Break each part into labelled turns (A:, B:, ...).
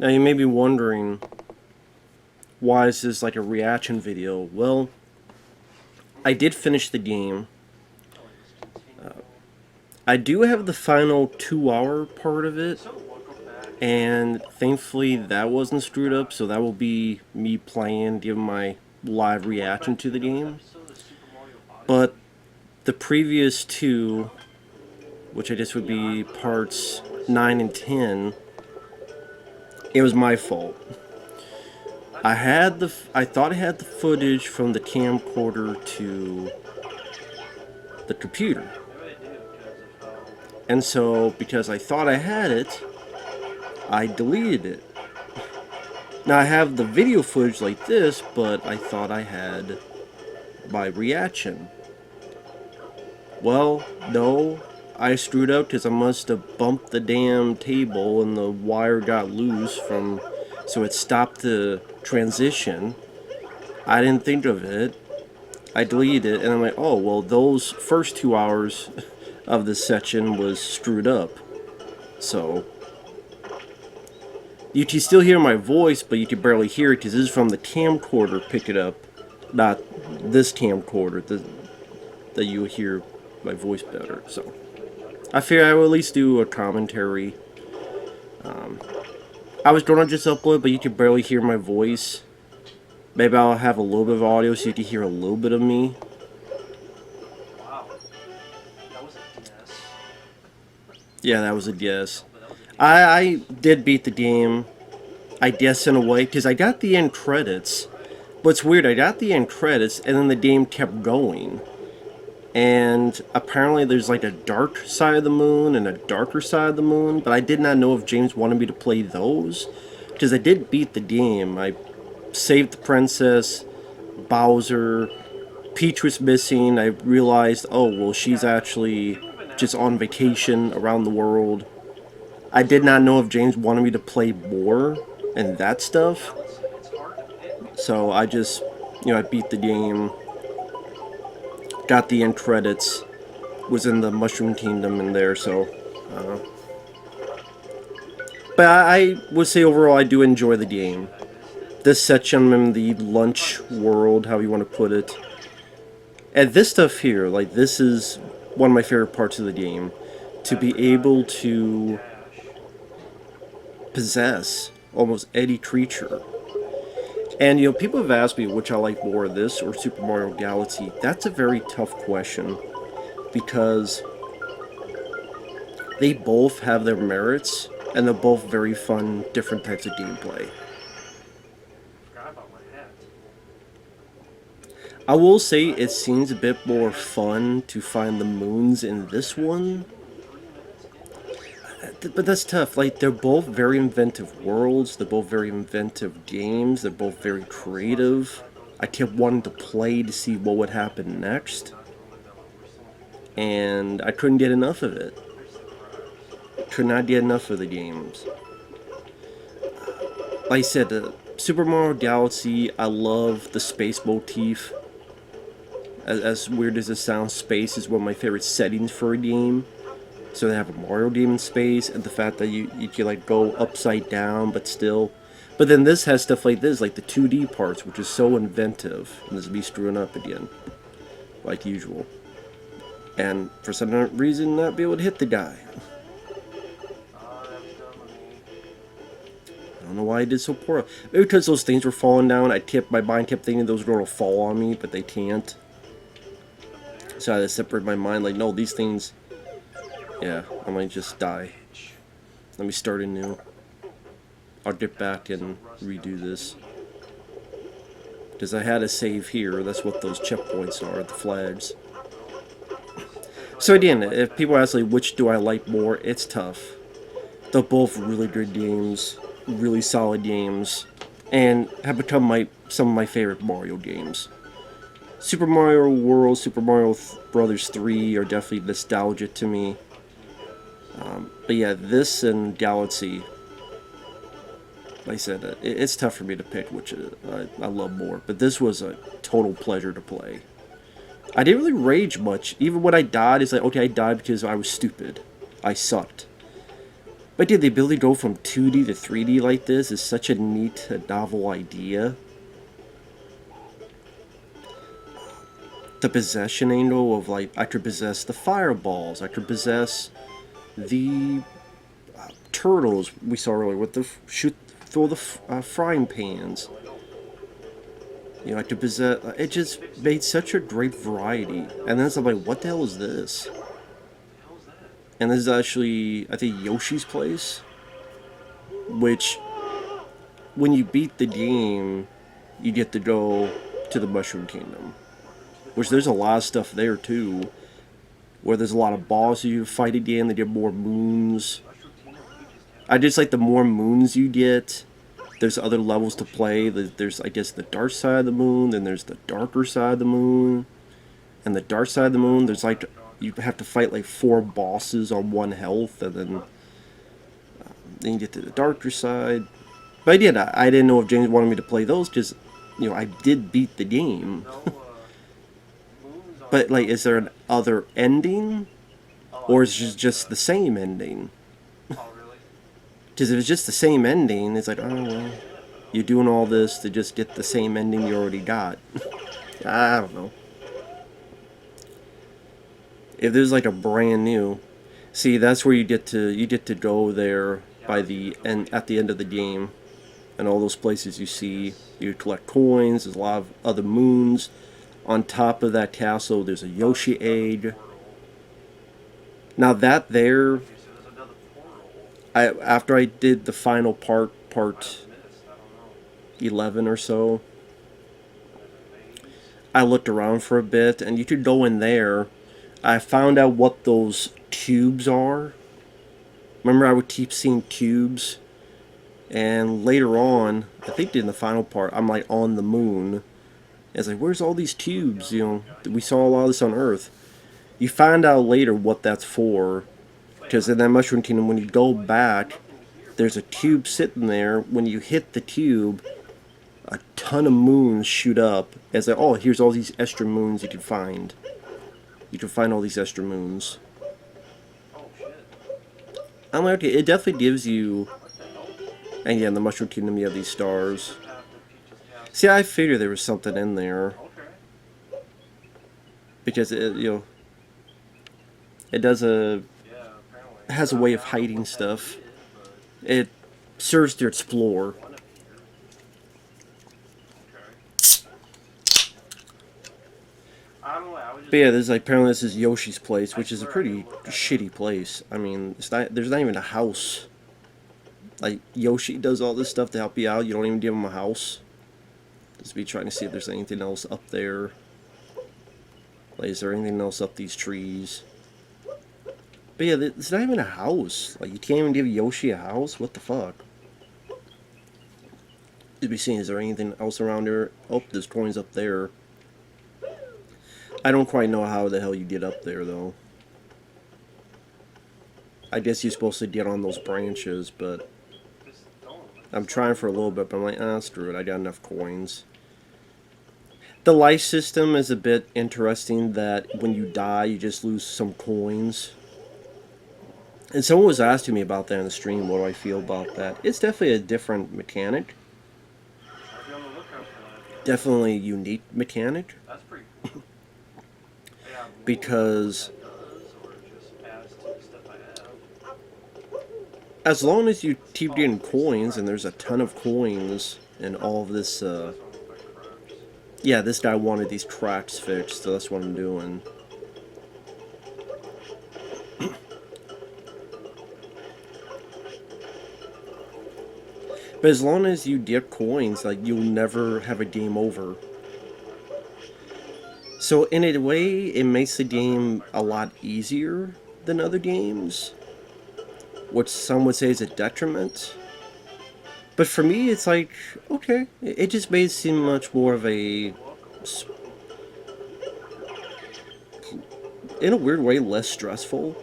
A: Now you may be wondering, why is this like a reaction video? Well, I did finish the game. I do have the final 2 hour part of it, and thankfully that wasn't screwed up, so that will be me playing, giving my live reaction to the game. But the previous two, which I guess would be parts 9 and 10, it was my fault. I thought I had the footage from the camcorder to the computer. And so, because I thought I had it, I deleted it. Now I have the video footage like this, but I thought I had my reaction. Well, no, I screwed up because I must have bumped the damn table and the wire got loose from, so it stopped the transition. I didn't think of it. I deleted it, and I'm like, oh, well, those first 2 hours of this section was screwed up. So you can still hear my voice, but you can barely hear it because this is from the camcorder pick it up, not this camcorder that you hear my voice better. So I figure I will at least do a commentary. I was gonna just upload, but you can barely hear my voice. Maybe I'll have a little bit of audio so you can hear a little bit of me.
B: Wow. That was a guess.
A: Yeah, that was a guess. I did beat the game, I guess, in a way, because I got the end credits. But it's weird, I got the end credits, and then the game kept going. And apparently there's like a dark side of the moon and a darker side of the moon, but I did not know if James wanted me to play those. Because I did beat the game. I saved the princess, Bowser, Peach was missing. I realized, oh, well, she's actually just on vacation around the world. I did not know if James wanted me to play more and that stuff. So I just, I beat the game, got the end credits, was in the Mushroom Kingdom in there, so. But I would say overall I do enjoy the game. This section in the lunch world, however you want to put it. And this stuff here, like, this is one of my favorite parts of the game. To be able to possess almost any creature. And, people have asked me which I like more, this or Super Mario Galaxy. That's a very tough question, because they both have their merits, and they're both very fun, different types of gameplay. I will say it seems a bit more fun to find the moons in this one. But that's tough. Like, they're both very inventive worlds, they're both very inventive games, they're both very creative. I kept wanting to play to see what would happen next. And I couldn't get enough of it. Could not get enough of the games. Like I said, Super Mario Galaxy, I love the space motif. As weird as it sounds, space is one of my favorite settings for a game. So they have a Mario game in space, and the fact that you can like go upside down, but still. But then this has stuff like this, like the 2D parts, which is so inventive. And this will be screwing up again, like usual. And for some reason, not be able to hit the guy. I don't know why I did so poor. Maybe because those things were falling down. My mind kept thinking those were going to fall on me, but they can't. So I had to separate my mind, like, no, these things, yeah, I might just die. Let me start anew. I'll get back and redo this. Because I had a save here, that's what those checkpoints are, the flags. So again, if people ask, like, which do I like more, it's tough. They're both really good games, really solid games, and have become some of my favorite Mario games. Super Mario World, Super Mario Brothers 3 are definitely nostalgic to me. But yeah, this and Galaxy, like I said, it's tough for me to pick which I love more. But this was a total pleasure to play. I didn't really rage much. Even when I died, it's like, okay, I died because I was stupid. I sucked. But dude, the ability to go from 2D to 3D like this is such a neat, novel idea. The possession angle of like, I could possess the fireballs, I could possess the turtles we saw earlier with the throw the frying pans. You know, I could possess. It just made such a great variety. And then I'm like, what the hell is this? And this is actually, I think, Yoshi's Place, which when you beat the game, you get to go to the Mushroom Kingdom, which there's a lot of stuff there too, where there's a lot of bosses you fight again. They get more moons. I just like the more moons you get. There's other levels to play. There's, I guess, the dark side of the moon. Then there's the darker side of the moon. And the dark side of the moon, there's like, you have to fight like 4 bosses on 1 health, and then you get to the darker side. But I didn't know if James wanted me to play those because, you know, I did beat the game. But like, is there an other ending, or is it just the same ending? Because if it's just the same ending, it's like, oh well, you're doing all this to just get the same ending you already got. I don't know. If there's like a brand new, see, that's where you get to go there by the end, at the end of the game, and all those places you see, you collect coins. There's a lot of other moons. On top of that castle, there's a Yoshi egg. Now that there, after I did the final part 11 or so, I looked around for a bit, and you could go in there. I found out what those cubes are. Remember, I would keep seeing cubes, and later on, I think in the final part, I'm like on the moon. It's like, where's all these cubes? You know, we saw a lot of this on Earth. You find out later what that's for, because in that Mushroom Kingdom, when you go back, there's a cube sitting there. When you hit the cube, a ton of moons shoot up. As like, oh, here's all these extra moons you can find. You can find all these extra moons. I'm like, okay, it definitely gives you. And yeah, in the Mushroom Kingdom, you have these stars. See, I figured there was something in there. Because it, you know, it has a way of hiding stuff. It serves to explore. But yeah, there's like, apparently this is Yoshi's Place, which is a pretty shitty place. I mean, there's not even a house. Like, Yoshi does all this stuff to help you out. You don't even give him a house. Just be trying to see if there's anything else up there. Like, is there anything else up these trees? But yeah, it's not even a house. Like, you can't even give Yoshi a house? What the fuck? Just be seeing, is there anything else around there? Oh, there's coins up there. I don't quite know how the hell you get up there, though. I guess you're supposed to get on those branches, but I'm trying for a little bit, but I'm like, screw it, I got enough coins. The life system is a bit interesting, that when you die, you just lose some coins. And someone was asking me about that in the stream, what do I feel about that? It's definitely a different mechanic. Definitely a unique mechanic. Because as long as you keep getting coins, and there's a ton of coins and all of this, yeah, this guy wanted these cracks fixed, so that's what I'm doing. But as long as you get coins, like, you'll never have a game over. So in a way, it makes the game a lot easier than other games, which some would say is a detriment. But for me, it's like, okay, it just made it seem much more of a, in a weird way, less stressful.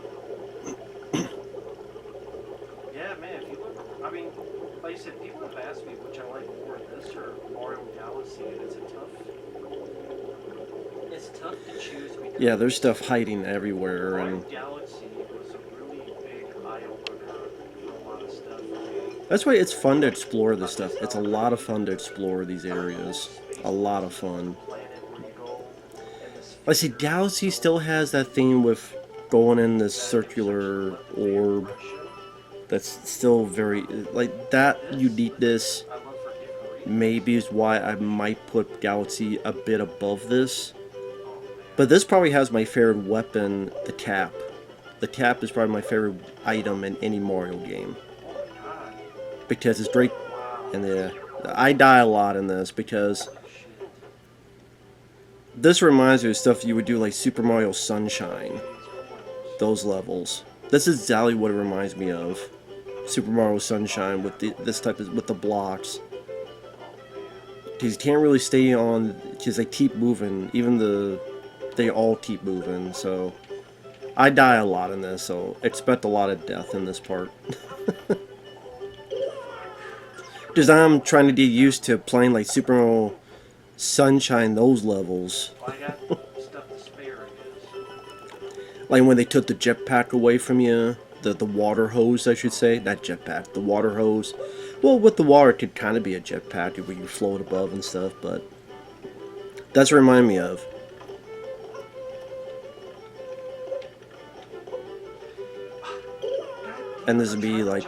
B: Yeah, man, if you look, I mean, like you said, people have asked me which I like more, this or Mario Galaxy, and it's tough to choose.
A: Yeah, there's stuff hiding everywhere, and
B: Mario Galaxy was a really big eye-opener for a lot
A: That's why it's fun to explore this stuff. It's a lot of fun to explore these areas. A lot of fun.
B: Planet where you go in this
A: I see Galaxy still has that thing with going in this circular orb. That's still very like that uniqueness.
B: I love for different reasons.
A: Maybe is why I might put Galaxy a bit above this.
B: Oh man.
A: But this probably has my favorite weapon, the cap. The cap is probably my favorite item in any Mario game.
B: Oh my god.
A: Because it's great.
B: Wow.
A: And I die a lot in this because
B: Shit.
A: this reminds me of stuff you would do like Super Mario Sunshine.
B: These coins.
A: Those levels. This is exactly what it reminds me of. Super Mario Sunshine with this type of with the blocks.
B: Oh man.
A: Because you can't really stay on because they keep moving. They all keep moving. So I die a lot in this. So expect a lot of death in this part. Because I'm trying to get used to playing like Super Mario Sunshine, those levels.
B: Well, I got stuff to spare, I guess.
A: Like when they took the jetpack away from you. The water hose, I should say. Not jetpack, the water hose. Well, with the water, it could kind of be a jetpack where you float above and stuff, but that's what it reminded me of. And this would be like,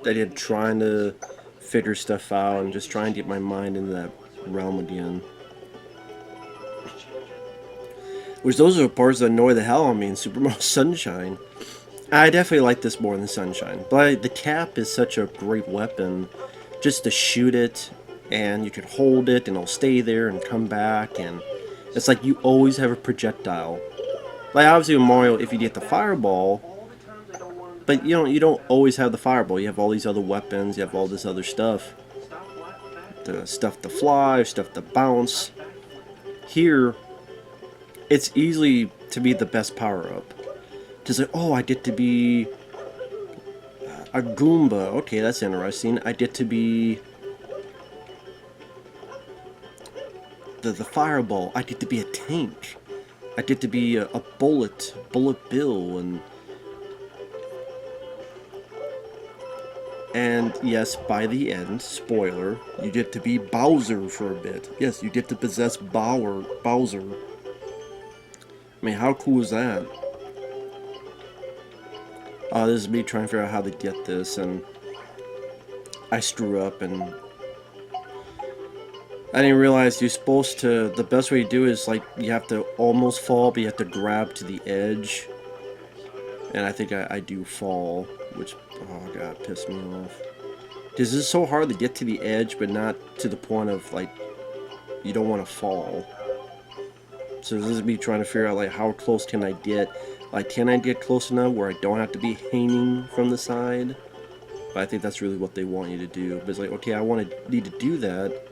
A: I did trying to figure stuff out and just trying to get my mind into that realm again. Which those are the parts that annoy the hell out of me in Super Mario Sunshine. I definitely like this more than Sunshine, but the cap is such a great weapon. Just to shoot it, and you can hold it, and it'll stay there and come back, and it's like you always have a projectile. Like obviously with Mario, if you get the fireball,
B: All the times I don't want
A: but you don't always have the fireball. You have all these other weapons, you have all this other stuff,
B: stop back.
A: the stuff to fly, stuff to bounce. Here, it's easily to be the best power up. To say, oh, I get to be a Goomba. Okay, that's interesting. I get to be the fireball. I get to be a tank. I get to be a bullet bill, and yes, by the end, spoiler, you get to be Bowser for a bit. Yes, you get to possess Bowser. I mean, how cool is that? This is me trying to figure out how to get this, and I screw up, and I didn't realize you're supposed to, the best way to do it is like, you have to almost fall, but you have to grab to the edge, and I think I do fall, which, oh god, pissed me off. Because it's so hard to get to the edge, but not to the point of, like, you don't want to fall. So this is me trying to figure out, like, how close can I get? Like, can I get close enough where I don't have to be hanging from the side? But I think that's really what they want you to do. But it's like, okay, I need to do that,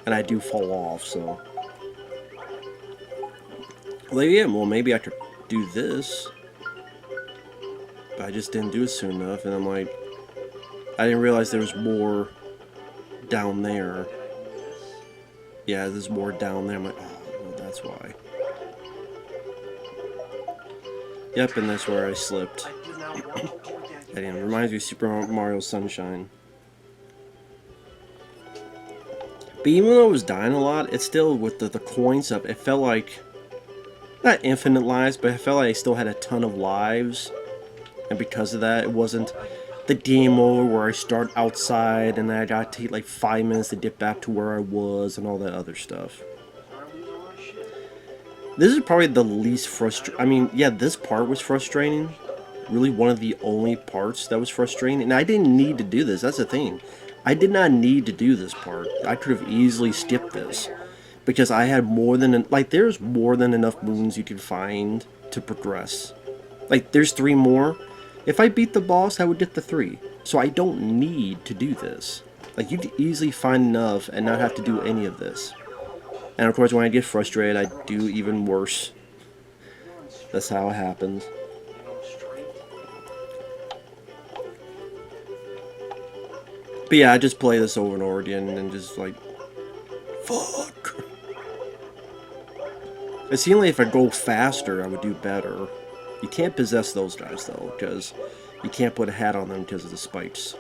A: and I do fall off, so. Like, yeah, well, maybe I could do this. But I just didn't do it soon enough, and I'm like, I didn't realize there was more down there. Yeah, there's more down there. I'm like, oh, well, that's why. Yep, and that's where I slipped.
B: I do not want to do that.
A: And it reminds me of Super Mario Sunshine. But even though I was dying a lot, it's still, with the coins up, it felt like, not infinite lives, but it felt like I still had a ton of lives. And because of that, it wasn't the game over where I start outside and then I gotta take like 5 minutes to get back to where I was and all that other stuff. This is probably the least frustrating. I mean, yeah, this part was frustrating. Really one of the only parts that was frustrating. And I didn't need to do this. That's the thing. I did not need to do this part. I could have easily skipped this. Because I had more than... Like, there's more than enough moons you can find to progress. Like, there's 3 more. If I beat the boss, I would get the 3. So I don't need to do this. Like, you could easily find enough and not have to do any of this. And of course, when I get frustrated, I do even worse. That's how it happens. But yeah, I just play this over and over again and just like, fuck. It seemed like if I go faster, I would do better. You can't possess those guys though, because you can't put a hat on them because of the spikes.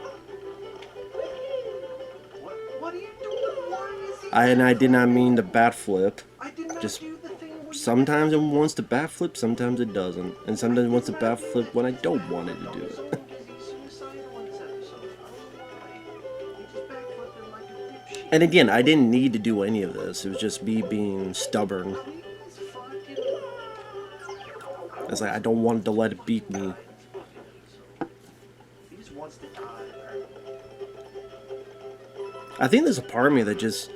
A: And I did not mean to bat flip.
B: I did not
A: Just
B: do the thing where you
A: sometimes it wants to bat flip, sometimes it doesn't. And sometimes it wants to bat flip when I don't want it to do it.
B: Someone gets suicidal in this episode. I don't know why. He just backflipped like a dipshit.
A: And again, I didn't need to do any of this. It was just me being stubborn.
B: Please fucking...
A: I was like, I don't want to let it beat me.
B: He just wants to die.
A: I think there's a part of me that just...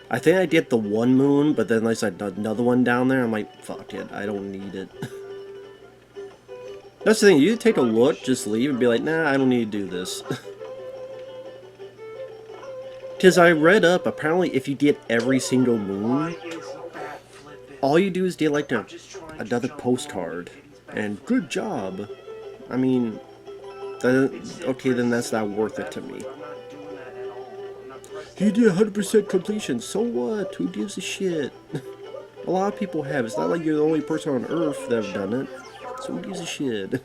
A: I think I did the one moon, but then there's another one down there. I'm like, fuck it, I don't need it. That's the thing, you take a look, just leave, and be like, nah, I don't need to do this. Because I read up, apparently if you did every single moon, all you do is get like another postcard. And good job. I mean, okay, then that's not worth it to me. You did 100% completion, so what? Who gives a shit? A lot of people have. It's not like you're the only person on Earth that have done it. So who gives a shit?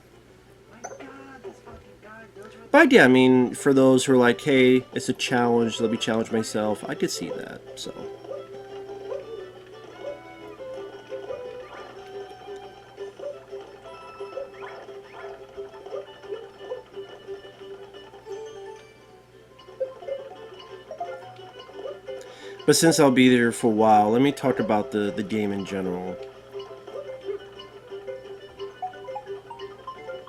A: But yeah, I mean, for those who are like, hey, it's a challenge, let me challenge myself, I could see that, so. But since I'll be there for a while, let me talk about the game in general.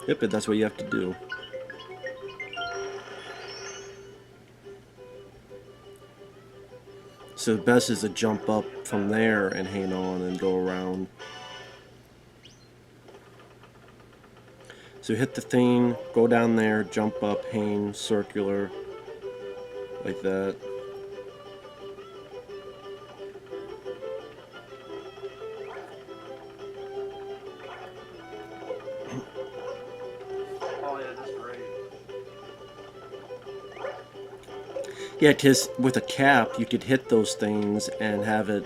A: Yep, but that's what you have to do. So the best is to jump up from there and hang on and go around. So hit the thing, go down there, jump up, hang, circular, like that. Yeah, because with a cap, you could hit those things and have it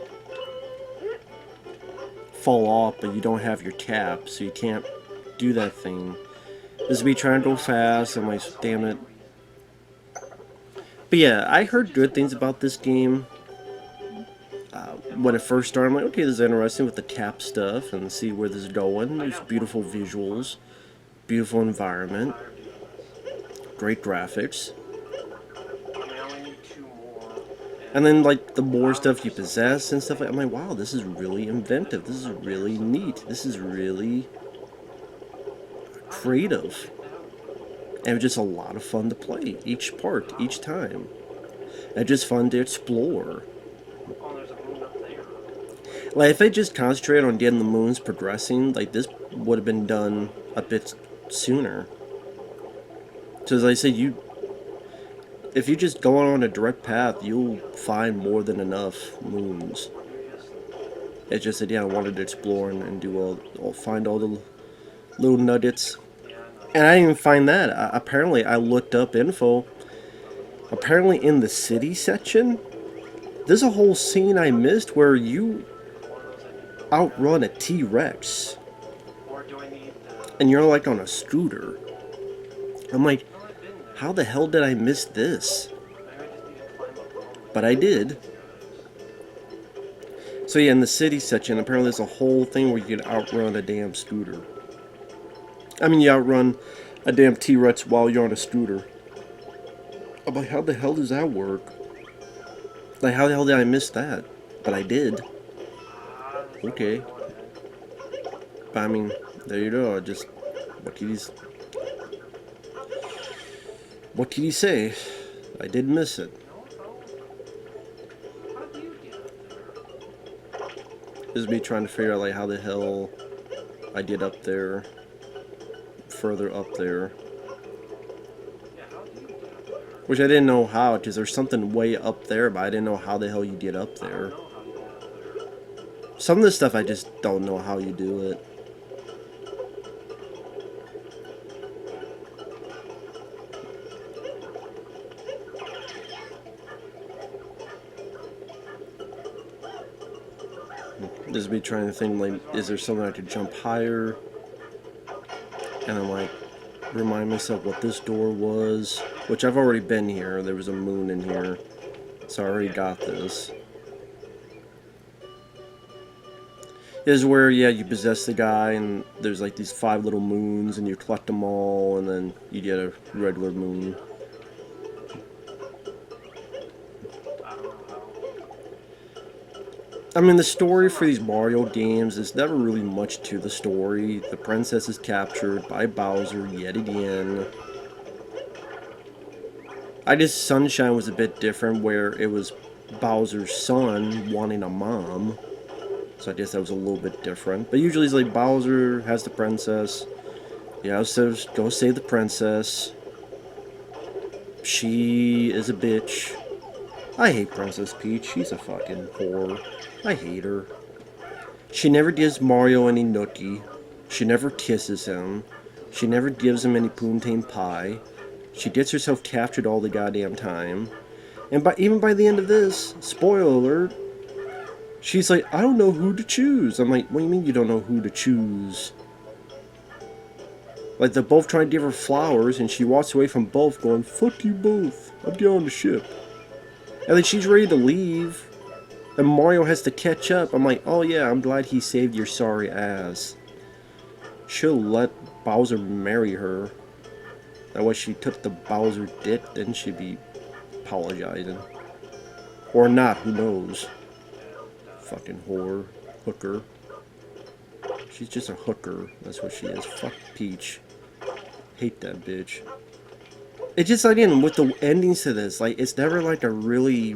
A: fall off, but you don't have your cap, so you can't do that thing. This is me trying to go fast, I'm like, damn it. But yeah, I heard good things about this game. When it first started, I'm like, okay, this is interesting with the cap stuff, and see where this is going. There's beautiful visuals, beautiful environment, great graphics. And then, like, the more stuff you possess and stuff, I'm like, wow, this is really inventive. This is really neat. This is really creative. And it was just a lot of fun to play. Each part, each time. And just fun to explore. Like, if I just concentrated on getting the moons progressing, like, this would have been done a bit sooner. So, as I said, if you just go on a direct path, you'll find more than enough moons. It's just that, yeah, I wanted to explore and do find all the little nuggets. And I didn't even find that. Apparently, I looked up info. Apparently, in the city section, there's a whole scene I missed where you outrun a T-Rex. And you're like on a scooter. I'm like, how the hell did I miss this? But I did. So yeah, in the city section, apparently there's a whole thing where you can outrun a damn scooter. I mean, you outrun a damn T-Rex while you're on a scooter. I'm like, how the hell does that work? Like, how the hell did I miss that? But I did. Okay. But I mean, there you go. What can you say? I did miss it. This is me trying to figure out, like, how the hell I get up there, further up there. Which I didn't know how, because there's something way up there, but I didn't know how the hell you get up there. Some of this stuff I just don't know how you do it. This is me trying to think, like, is there something I could jump higher? And I'm like, remind myself what this door was. Which I've already been here. There was a moon in here. So I already got this. Is where, yeah, you possess the guy, and there's like these 5 little moons, and you collect them all, and then you get a regular moon.
B: I don't know how.
A: I mean, the story for these Mario games is never really much to the story. The princess is captured by Bowser yet again. I just Sunshine was a bit different, where it was Bowser's son wanting a mom. So I guess that was a little bit different. But usually it's like Bowser has the princess. Yeah, so go save the princess. She is a bitch. I hate Princess Peach. She's a fucking whore. I hate her. She never gives Mario any nookie. She never kisses him. She never gives him any poontang pie. She gets herself captured all the goddamn time. And even by the end of this, spoiler alert, she's like, I don't know who to choose. I'm like, what do you mean you don't know who to choose? Like, they're both trying to give her flowers, and she walks away from both going, fuck you both. I'm getting on the ship. And then she's ready to leave. And Mario has to catch up. I'm like, oh yeah, I'm glad he saved your sorry ass. She'll let Bowser marry her. That way she took the Bowser dick, then she'd be apologizing. Or not, who knows. Fucking whore. Hooker. She's just a hooker. That's what she is. Fuck Peach. Hate that bitch. It's just, again, with the endings to this, like, it's never like a really...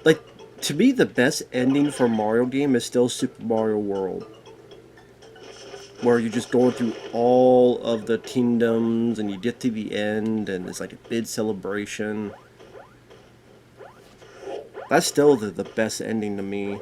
A: Like, to me, the best ending for a Mario game is still Super Mario World. Where you're just going through all of the kingdoms, and you get to the end, and it's like a big celebration. That's still the best ending to me.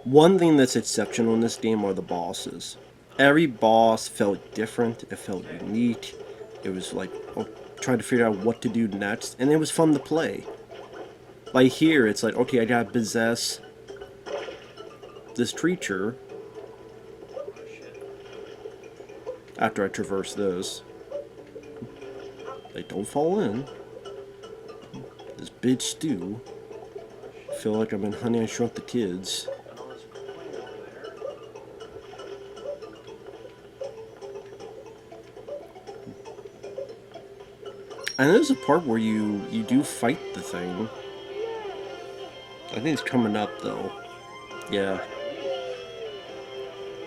A: One thing that's exceptional in this game are the bosses. Every boss felt different, it felt unique. It was like, oh, trying to figure out what to do next, and it was fun to play. Like here, it's like, okay, I gotta possess this creature after I traverse this. Like, don't fall in. This bitch stew. I feel like I'm in Honey, I Shrunk the Kids. And there's a part where you do fight the thing. I think it's coming up though. Yeah.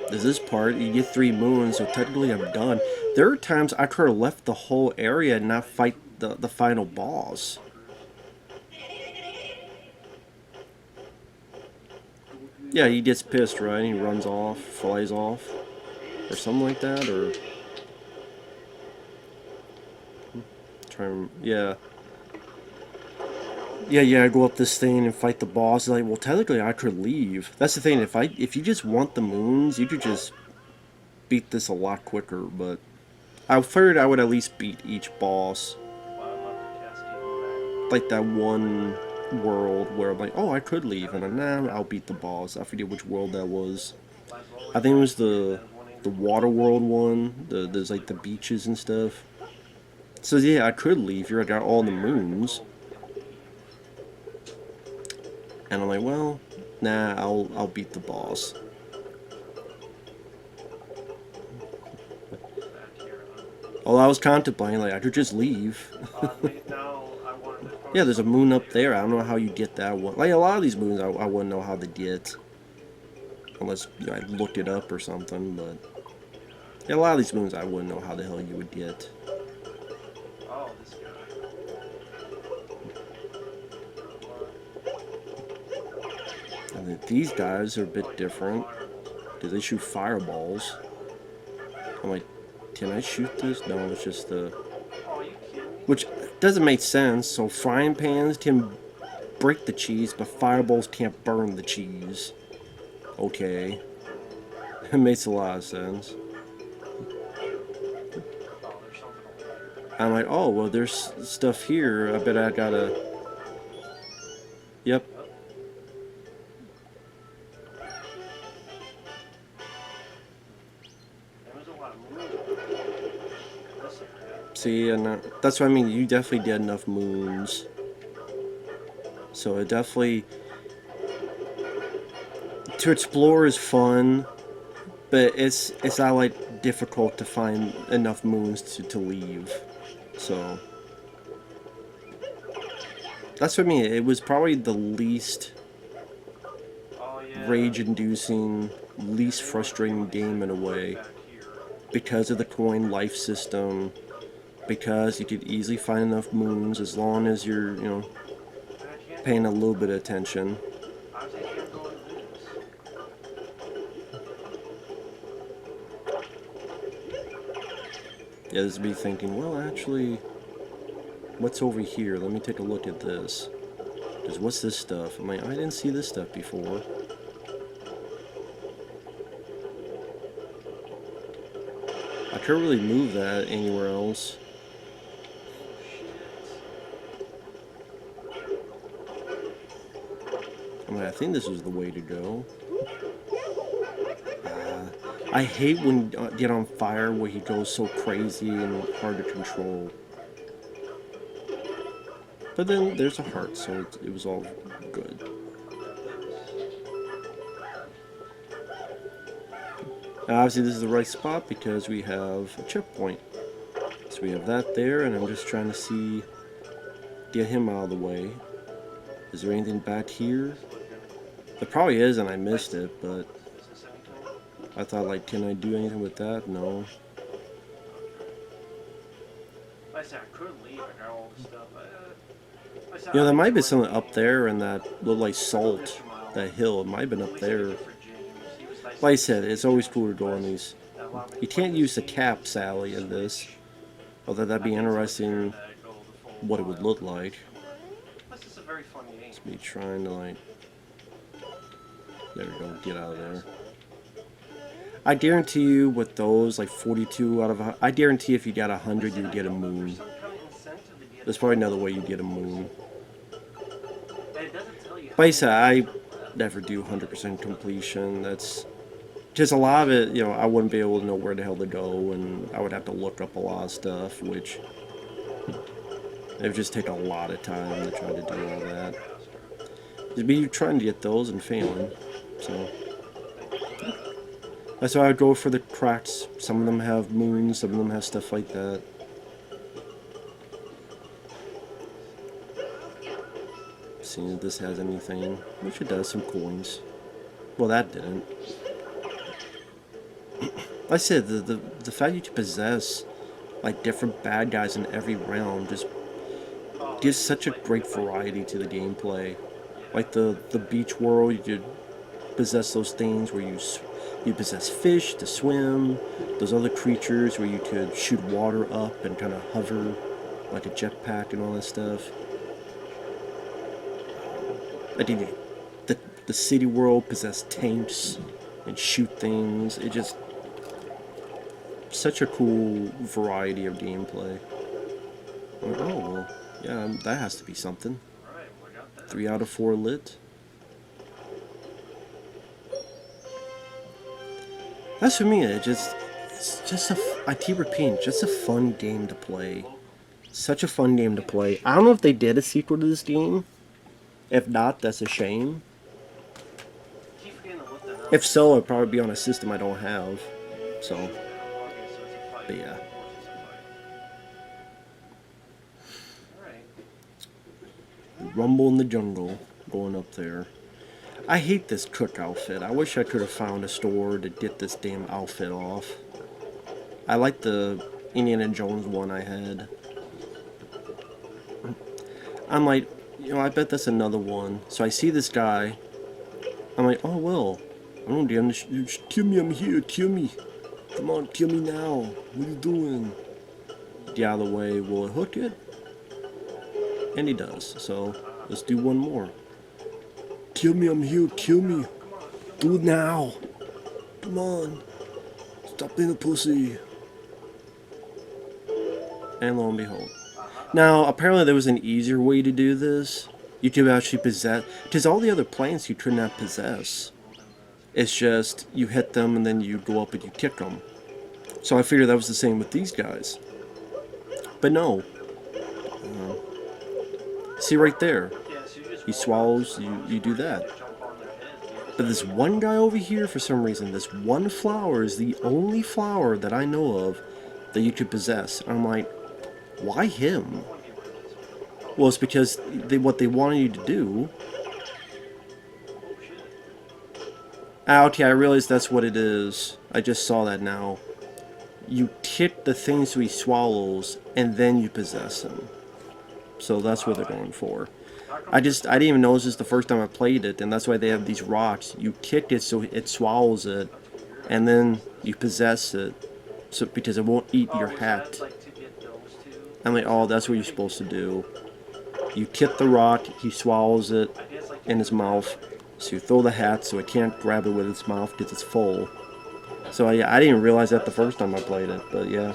A: There's this part, you get 3 moons, so technically I'm done. There are times I could have left the whole area and not fight the final boss. Yeah, he gets pissed, right? He runs off, flies off, or something like that, or... Yeah. Yeah, I go up this thing and fight the boss. Like, well, technically I could leave. That's the thing, if you just want the moons, you could just beat this a lot quicker, but I figured I would at least beat each boss. Like that one world where I'm like, oh, I could leave, and I'm like, nah, I'll beat the boss. I forget which world that was. I think it was the water world one. There's like the beaches and stuff. So yeah, I could leave here. I got all the moons. And I'm like, well, nah, I'll beat the boss. Well, I was contemplating, like, I could just leave. Yeah, there's a moon up there. I don't know how you get that one. Like, a lot of these moons, I wouldn't know how to get. Unless I looked it up or something, but... Yeah, a lot of these moons, I wouldn't know how the hell you would get.
B: Oh, this guy.
A: And then these guys are a bit different. Because they shoot fireballs. I'm like, can I shoot this? No, it's just the... Which doesn't make sense. So frying pans can break the cheese, but fireballs can't burn the cheese. Okay. It makes a lot of sense. I'm like, oh, well, there's stuff here. I bet I gotta... Yep. See, and that's what I mean. You definitely did enough moons. So it definitely, to explore is fun, but it's not like difficult to find enough moons to leave. So that's what I mean. It was probably the least
B: Oh yeah.
A: rage-inducing, least
B: They want
A: frustrating
B: to
A: game in a
B: set
A: way
B: back here.
A: because of the coin life system. Because you could easily find enough moons as long as you're,
B: And I can't.
A: paying a little bit of attention.
B: Obviously, I can't go into this.
A: Yeah, this would be thinking, well, actually, what's over here? Let me take a look at this. Because what's this stuff? I'm like, I didn't see this stuff before. I couldn't really move that anywhere else. I'm like, I think this is the way to go. I hate when you get on fire where he goes so crazy and hard to control. But then there's a heart, so it was all good. Now, obviously this is the right spot because we have a checkpoint. So we have that there, and I'm just trying to see, get him out of the way. Is there anything back here? There probably is, and I missed it, but I thought, like, can I do anything with that? No.
B: Like I said, I couldn't leave. I got all this stuff.
A: You know, there might be something up there in that little, like, salt, that hill. It might have been up there. Like I said, it's always cool to go on these. You can't use the cap, Sally, in this. Although that'd be interesting what it would look like. It's me trying to, like... There we go, get out of there. I guarantee you with those, like 42 out of... I guarantee if you got 100, you'd get a moon. There's probably another way you get a moon. But I said, I never do 100% completion. That's... Just a lot of it, you know, I wouldn't be able to know where the hell to go, and I would have to look up a lot of stuff, which... It would just take a lot of time to try to do all that. It'd be trying to get those and failing, so... That's why I would go for the cracks. Some of them have moons, some of them have stuff like that. Seeing if this has anything, which it does, some coins. Well, that didn't. Like I said, the fact you can possess like different bad guys in every round just gives such a great variety to the gameplay. Like the beach world, you could possess those things where you possess fish to swim, those other creatures where you could shoot water up and kind of hover like a jetpack and all that stuff. I think the city world possess tanks and shoot things. It just such a cool variety of gameplay. Oh well, yeah, that has to be something. 3 out of 4 lit. That's for me. It's just I keep repeating, just a fun game to play. Such a fun game to play. I don't know if they did a sequel to this game. If not, that's a shame. If so, it'd probably be on a system I don't have. So, but yeah. Rumble in the jungle, going up there. I hate this cook outfit. I wish I could have found a store to get this damn outfit off. I like the Indiana Jones one I had. I'm like, you know, I bet that's another one. So I see this guy. I'm like, oh well. I don't damn kill me, I'm here, kill me. Come on, kill me now. What are you doing? Get out of the way, will it hook it? And he does. So let's do one more. Kill me, I'm here, kill me. Do it now. Come on. Stop being a pussy. And lo and behold. Now, apparently there was an easier way to do this. You could actually possess... Because all the other plants you could not possess. It's just, you hit them and then you go up and you kick them. So I figured that was the same with these guys. But no. See right there. he swallows, you do that.
B: Jump on their head, dude.
A: But this one guy over here, for some reason, this one flower is the only flower that I know of that you could possess. And I'm like, why him? Well, it's because what they wanted you to do. Ah, okay, I realize that's what it is. I just saw that now. You tip the things so he swallows, and then you possess him. So that's what they're going for. I didn't even notice this the first time I played it, and that's why they have these rocks. You kick it so it swallows it, and then you possess it, so because it won't eat your hat. I'm like, oh, that's what you're supposed to do. You tip the rock, he swallows it in his mouth, so you throw the hat so it can't grab it with its mouth because it's full. So yeah, I didn't realize that the first time I played it, but yeah.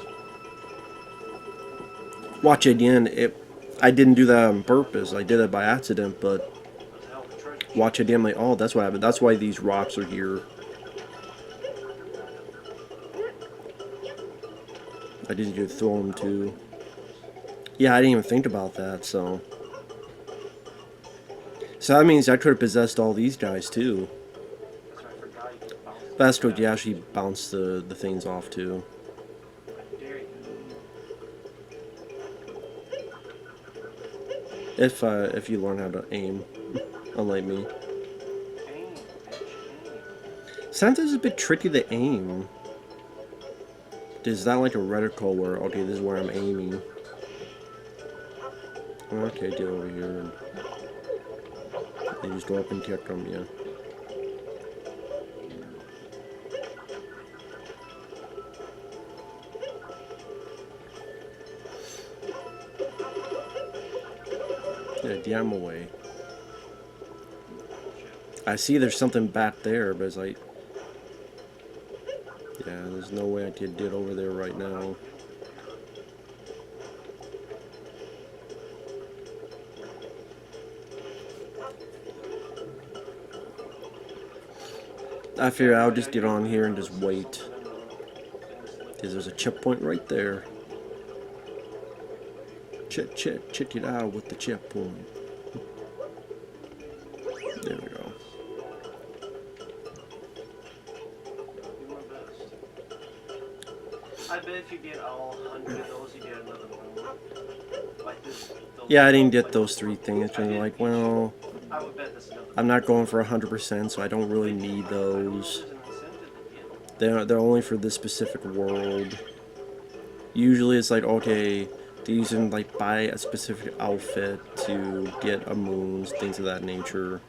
A: Watch it again. I didn't do that on purpose. I did it by accident, but watch it again. Like, oh, that's what happened. That's why these rocks are here. I didn't do throw them too. Yeah, I didn't even think about that. So that means I could have possessed all these guys too. That's good. You actually bounce the things off too. If you learn how to aim, unlike me. Sometimes it's a bit tricky to aim. Is that like a reticle where, okay, this is where I'm aiming? Okay, get over here and just go up and kick them, yeah. Yeah, damn away. I see there's something back there, but it's like, yeah, there's no way I could get over there right now. I figure I'll just get on here and just wait. Because there's a checkpoint right there. Check it out with the checkpoint. There we go.
B: I bet if you get all 100 of those, you get another one. Like this.
A: Yeah, I didn't get those 3 things. And like, well,
B: I would bet this another.
A: I'm not going for 100%, so I don't really need those. They're only for this specific world. Usually it's like, okay, these can like buy a specific outfit to get a moons, things of that nature.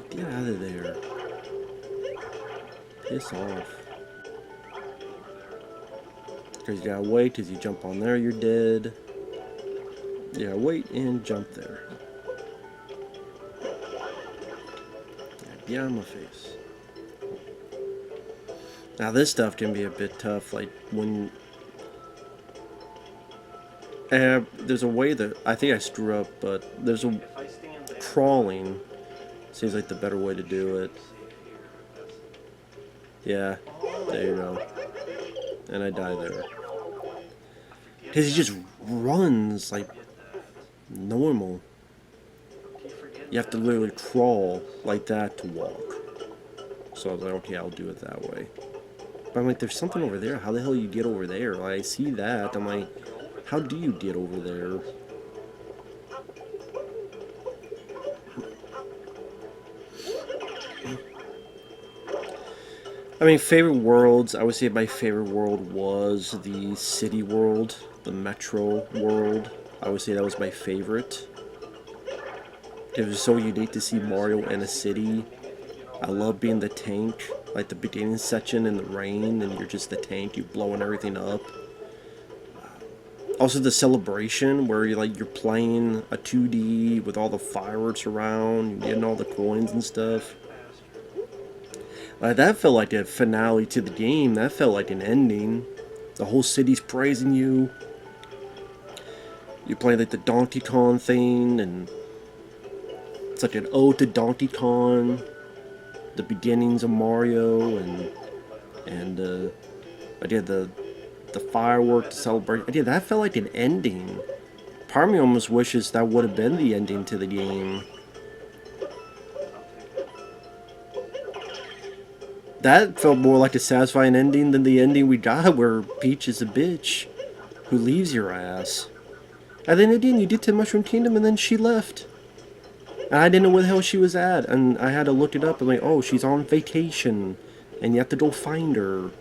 A: Get out of there. Piss off. Because you gotta wait, because you jump on there, you're dead. You gotta wait and jump there. Yeah, on my face. Now this stuff can be a bit tough, like when... there's a way that, I think I screw up, but there's a... Crawling seems like the better way to do it. Yeah, there you go. And I die there. Because he just runs like normal. You have to literally crawl like that to walk. So I was like, okay, I'll do it that way. But I'm like, there's something over there. How the hell you get over there? Like, I see that. I'm like, how do you get over there? I mean, favorite worlds, I would say my favorite world was the city world, the metro world. I would say that was my favorite. It was so unique to see Mario in a city. I love being the tank, like the beginning section in the rain, and you're just the tank, you blowing everything up. Also the celebration, where you're playing a 2D with all the fireworks around, and getting all the coins and stuff. That felt like a finale to the game. That felt like an ending. The whole city's praising you. You play like the Donkey Kong thing, and it's like an ode to Donkey Kong. The beginnings of Mario, and I did the firework to celebrate. I did that felt like an ending part of me almost wishes that would have been the ending to the game. That felt more like a satisfying ending than the ending we got where Peach is a bitch who leaves your ass. And then again, you get to Mushroom Kingdom and then she left. And I didn't know where the hell she was at. And I had to look it up and like, oh, she's on vacation. And you have to go find her.
B: No,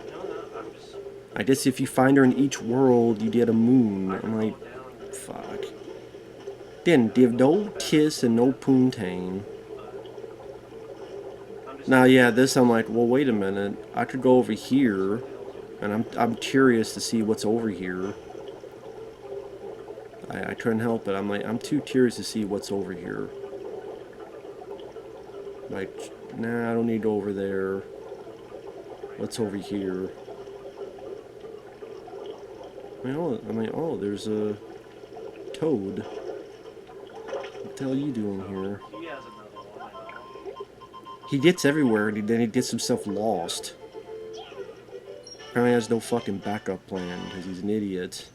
B: I'm just.
A: I guess if you find her in each world, you get a moon. I'm like, fuck. Then, you have no kiss and no poontang. Now, yeah, this I'm like, well, wait a minute. I could go over here, and I'm curious to see what's over here. I couldn't help it. I'm like, I'm too curious to see what's over here. Like, nah, I don't need to go over there. What's over here? I'm like, oh, there's a toad. What the hell are you doing here?
B: He has another one, I know.
A: He gets everywhere, and then he gets himself lost. Apparently has no fucking backup plan, because he's an idiot.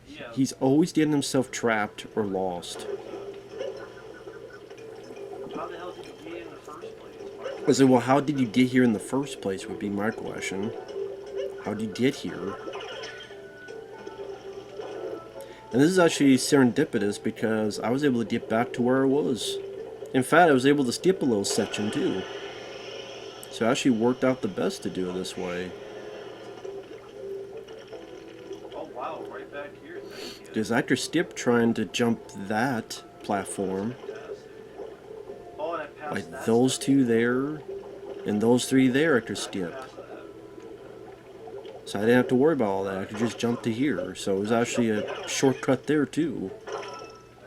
B: Yeah.
A: He's always getting himself trapped or lost.
B: How the hell did you get in the first place?
A: I said, well, how did you get here in the first place would be my question. How did you get here? And this is actually serendipitous because I was able to get back to where I was. In fact, I was able to skip a little section too. So it actually worked out the best to do it this way.
B: Oh wow, right back here.
A: Because I could skip trying to jump that platform.
B: Oh, and I passed
A: Like
B: that
A: those
B: stuff.
A: two there, and those three there I could skip.
B: Past that.
A: So I didn't have to worry about all that. I could just jump to here. So it was actually a shortcut there too.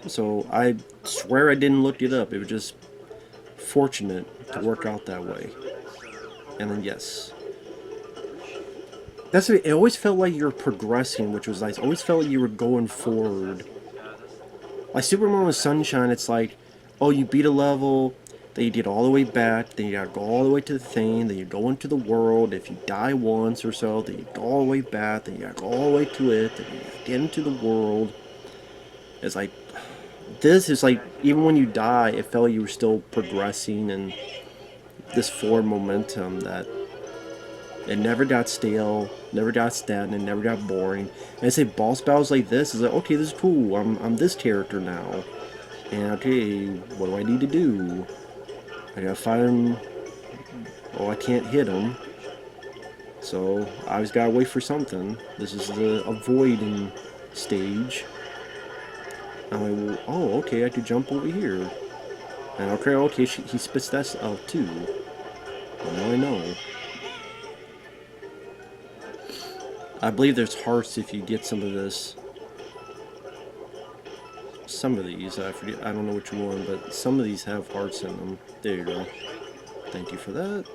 A: So I swear I didn't look it up. It was just fortunate to work out that way. And then yes. That's what, it always felt like you were progressing, which was nice. It always felt like you were going forward. Like Super Mario Sunshine, it's like, oh, you beat a level, then you get all the way back, then you gotta go all the way to the thing, then you go into the world. If you die once or so, then you go all the way back, then you gotta go all the way to it, then you gotta get into the world. It's like, this is like, even when you die, it felt like you were still progressing and this forward momentum that it never got stale, never got stagnant, never got boring. And I say boss battles like this is like, okay, this is cool. I'm this character now. And okay, what do I need to do? I gotta find him. Oh, I can't hit him. So I always gotta wait for something. This is the avoiding stage. I'm like, well, oh, okay, I could jump over here. And okay, he spits that out too. Well, now I know. I believe there's hearts if you get some of this. Some of these, I forget, I don't know which one, but some of these have hearts in them. There you go. Thank you for that.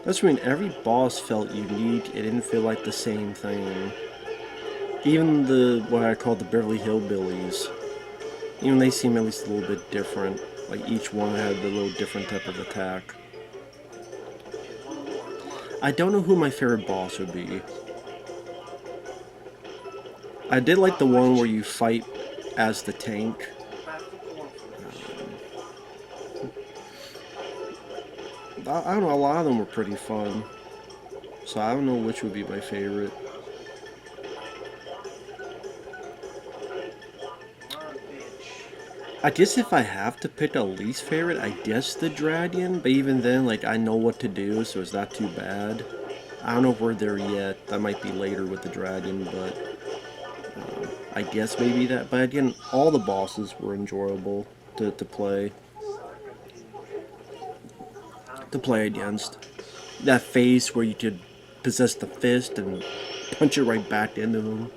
A: That's when every boss felt unique. It didn't feel like the same thing. Even what I call the Beverly Hillbillies, even they seem at least a little bit different. Like each one had a little different type of attack. I don't know who my favorite boss would be. I did like the one where you fight as the tank. I don't know, a lot of them were pretty fun. So I don't know which would be my favorite. I guess if I have to pick a least favorite, I guess the dragon. But even then, like, I know what to do, so it's not too bad. I don't know if we're there yet. That might be later with the dragon, but I guess maybe that. But again, all the bosses were enjoyable to play. To play against. That phase where you could possess the fist and punch it right back into him.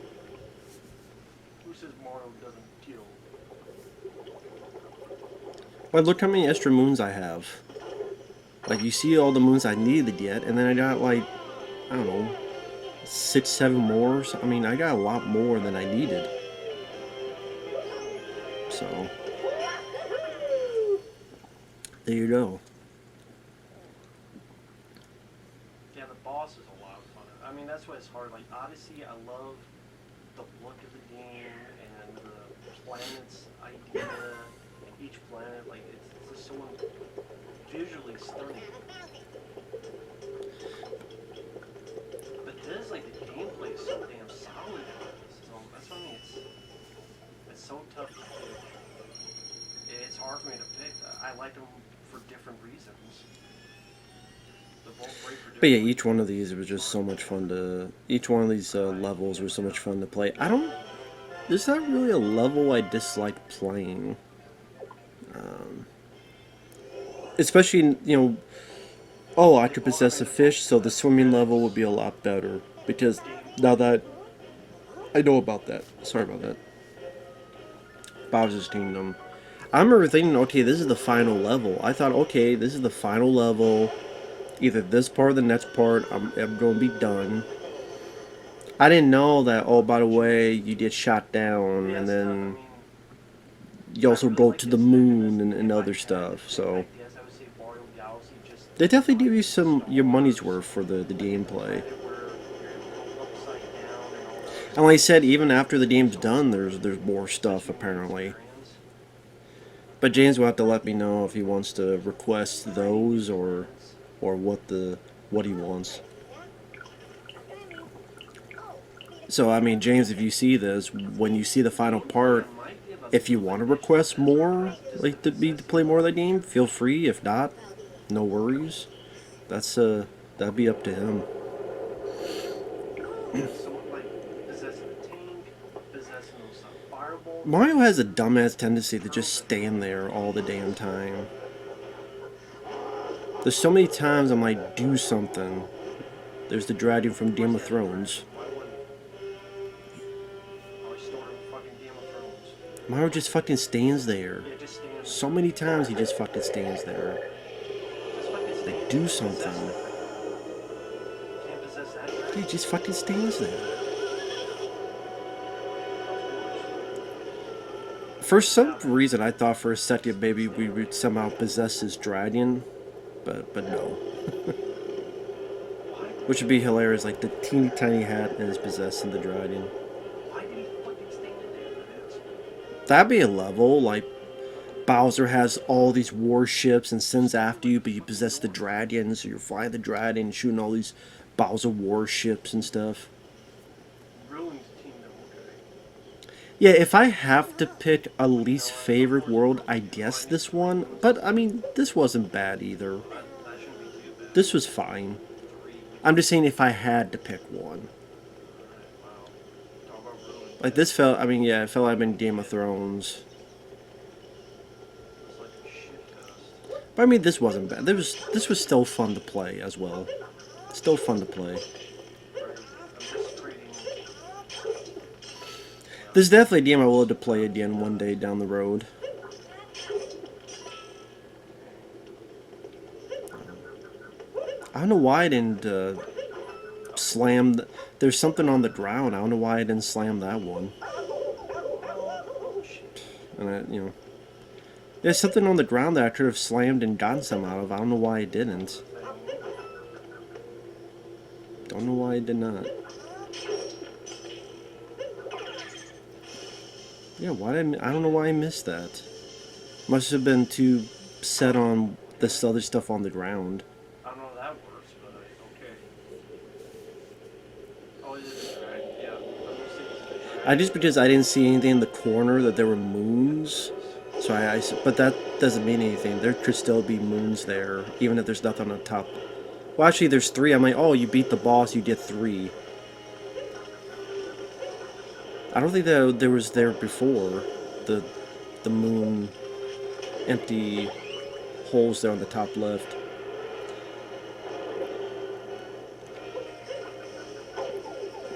B: Who says Mario doesn't kill?
A: But look how many extra moons I have. Like, you see all the moons I needed to get, and then I got, like, I don't know, 6, 7 more. So, I mean, I got a lot more than I needed. So, there you go.
B: Yeah, mean, that's why it's hard. Like Odyssey, I love the look of the game and the planet's idea. Each planet, like it's just so visually stunning. But this, like the gameplay is so damn solid. So that's what I mean. It's so tough to pick. It's hard for me to pick. I like them for different reasons. They're both great for different
A: But yeah,
B: reasons.
A: each one of these was just so much fun to. Each one of these levels was so much fun to play. There's not really a level I dislike playing. Especially, oh, I could possess a fish, so the swimming level would be a lot better. Because now that I know about that. Sorry about that. Bowser's Kingdom. I remember thinking, okay, this is the final level. I thought, okay, this is the final level. Either this part or the next part, I'm going to be done. I didn't know that, oh, by the way, you get shot down, and then you also go to the moon and other stuff, so they definitely give you your money's worth for the gameplay. And like I said, even after the game's done, there's more stuff apparently. But James will have to let me know if he wants to request those or what he wants. So I mean, James, if you see this, when you see the final part, if you want to request more, like to play more of the game, feel free. If not, no worries. That'd be up to him. Mario has a dumbass tendency to just stand there all the damn time. There's so many times I'm like, do something. There's the dragon from Game of Thrones. Mario just fucking stands there. So many times he just fucking stands there. Like, do something. He just fucking stands there. For some reason, I thought for a second maybe we would somehow possess his dragon, but no. Which would be hilarious, like the teeny tiny hat is possessing the dragon. That'd be a level, like Bowser has all these warships and sends after you, but you possess the dragon, so you're flying the dragon, shooting all these Bowser warships and stuff. Yeah, if I have to pick a least favorite world, I guess this one. But, I mean, this wasn't bad either. This was fine. I'm just saying if I had to pick one. Like, this felt, I mean, yeah, it felt like I've been Game of Thrones. But, I mean, this wasn't bad. This was still fun to play as well. Still fun to play. This is definitely a game I will to play again one day down the road. I don't know why I didn't slam... There's something on the ground. I don't know why I didn't slam that one. And there's something on the ground that I could have slammed and gotten some out of. I don't know why I didn't. Don't know why I did not. Yeah, I don't know why I missed that. Must have been too set on this other stuff on the ground.
B: I don't know how that works, but okay. Yeah.
A: Just because I didn't see anything in the corner that there were moons. So but that doesn't mean anything. There could still be moons there, even if there's nothing on top. Well, actually, there's 3. I'm like, oh, you beat the boss, you get 3. I don't think that there was there before. The moon, empty holes there on the top left.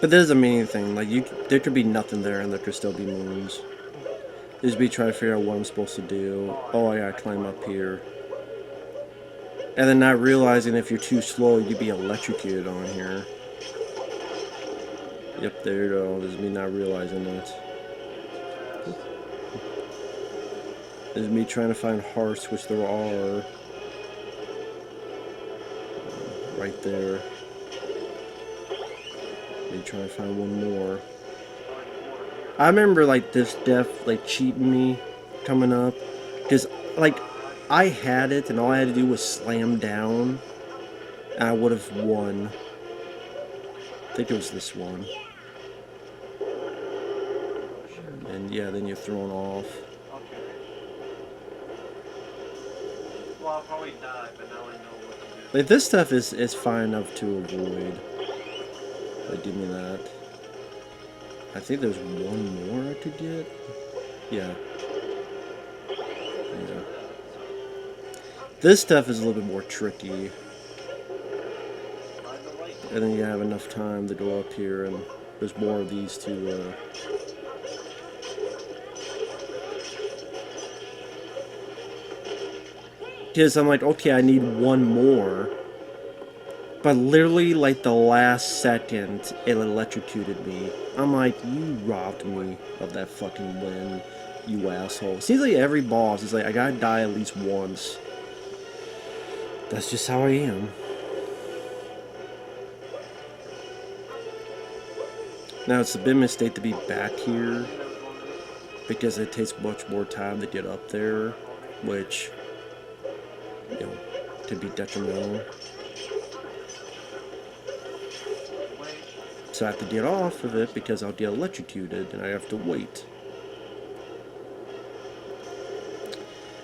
A: But that doesn't mean anything. Like there could be nothing there, and there could still be moons. Just be trying to figure out what I'm supposed to do. Oh, I gotta climb up here, and then not realizing if you're too slow, you'd be electrocuted on here. Yep, there you go. This is me not realizing that. This is me trying to find hearts, which there are. Right there. Maybe try to find one more. I remember like this death like cheating me coming up, because like I had it and all I had to do was slam down and I would have won. I think it was this one. And yeah, then you're thrown off.
B: Okay. Well, I'll probably die, but now I know what to do.
A: Like this stuff is fine enough to avoid. Like give me that. I think there's one more I could get. Yeah. Yeah. This stuff is a little bit more tricky. And then you have enough time to go up here, and there's more of these to, because I'm like, okay, I need one more. But literally, like, the last second, it electrocuted me. I'm like, you robbed me of that fucking win, you asshole. Seems like every boss is like, I gotta die at least once. That's just how I am. Now, it's a big mistake to be back here, because it takes much more time to get up there, which, you know, could be detrimental. So I have to get off of it because I'll get electrocuted and I have to wait.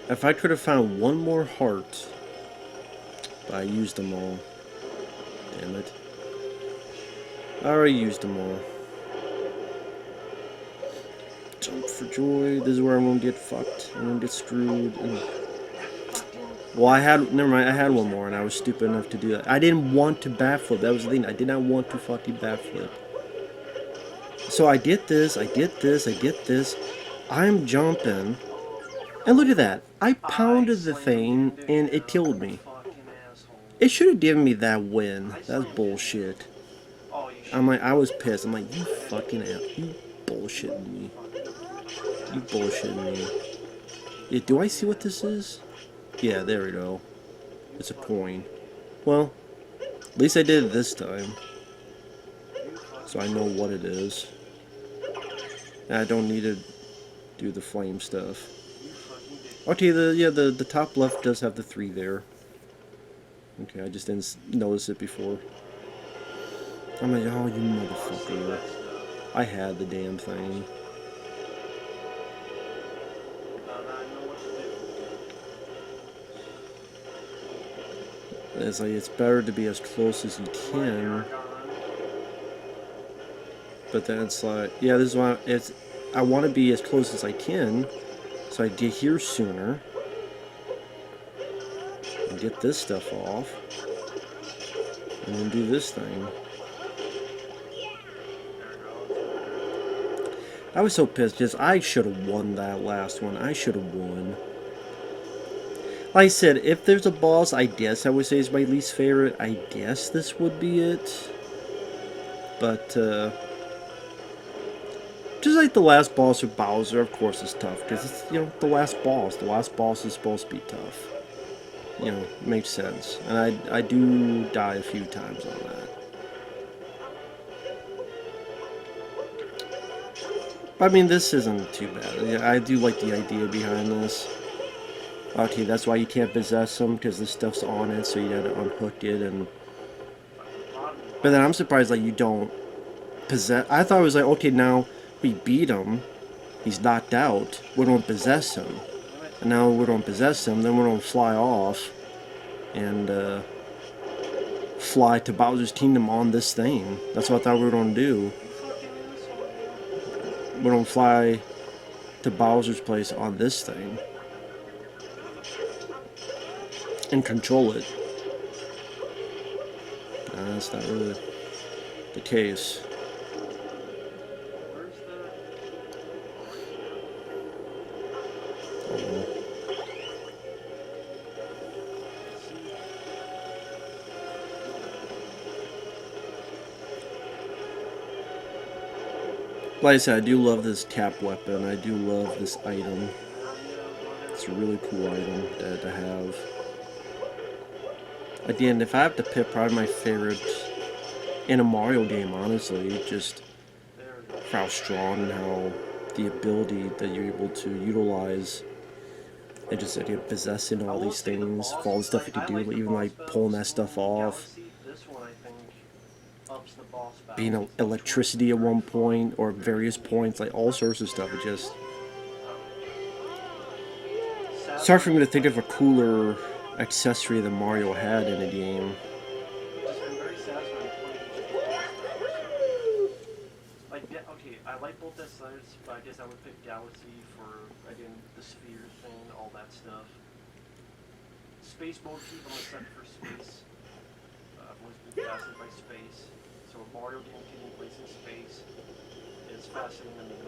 A: If I could have found one more heart, but I used them all. Damn it. I already used them all. Jump for joy. This is where I'm gonna get fucked. I'm gonna get screwed. Well, never mind, I had one more, and I was stupid enough to do that. I didn't want to backflip, that was the thing, I did not want to fucking backflip. So I get this, I get this, I get this, I'm jumping, and look at that, I pounded the thing, and it killed me. It should have given me that win, that's bullshit. I'm like, I was pissed, I'm like, you fucking ass, you bullshitting me. You bullshitting me. Yeah, do I see what this is? Yeah, there we go. It's a coin. Well, at least I did it this time. So I know what it is. And I don't need to do the flame stuff. Okay, the top left does have the 3 there. Okay, I just didn't notice it before. I'm like, oh, you motherfucker. I had the damn thing. It's like, it's better to be as close as you can. But then it's like, yeah, this is why I want to be as close as I can, so I get here sooner. And get this stuff off. And then do this thing. I was so pissed because I should have won that last one. I should have won. Like I said, if there's a boss, I guess I would say is my least favorite. I guess this would be it. But, just like the last boss with Bowser, of course it's tough. Because it's, you know, the last boss. The last boss is supposed to be tough. You know, makes sense. And I do die a few times on that. I mean, this isn't too bad. I do like the idea behind this. Okay, that's why you can't possess them, because this stuff's on it, so you gotta unhook it, and... But then I'm surprised, like, you don't possess... I thought it was like, okay, now we beat him, he's knocked out, we don't possess him. And now we don't possess him, then we don't fly off, and, fly to Bowser's Kingdom on this thing. That's what I thought we were gonna do. We don't fly to Bowser's place on this thing. And control it. Nah, that's not really the case. Oh. Like I said, I do love this cap weapon. I do love this item. It's a really cool item to have. Again, if I have to pick, probably my favorite in a Mario game, honestly, just
B: There we go.
A: for how strong and how the ability that you're able to utilize and just possessing
B: I
A: all
B: will
A: these
B: say the
A: things, for
B: boss,
A: all the stuff you
B: I
A: could do,
B: like
A: like
B: the
A: even
B: boss
A: like pulling
B: battles
A: that stuff
B: in
A: off,
B: Galaxy. This one I think ups the boss
A: being
B: battles. Each one
A: electricity at
B: very
A: one
B: fun.
A: point or various points, like all sorts of stuff. It just it's hard for me to think of a cooler accessory that Mario had in a game.
B: Just been very satisfying to play each of the boss battles. Like, yeah, okay, I like both that sides, but I guess I would pick Galaxy for, again, the sphere thing, all that stuff. Space motif, I'm a sucker for space. I've always been fascinated by space. So a Mario game taking place in space is fascinating to me.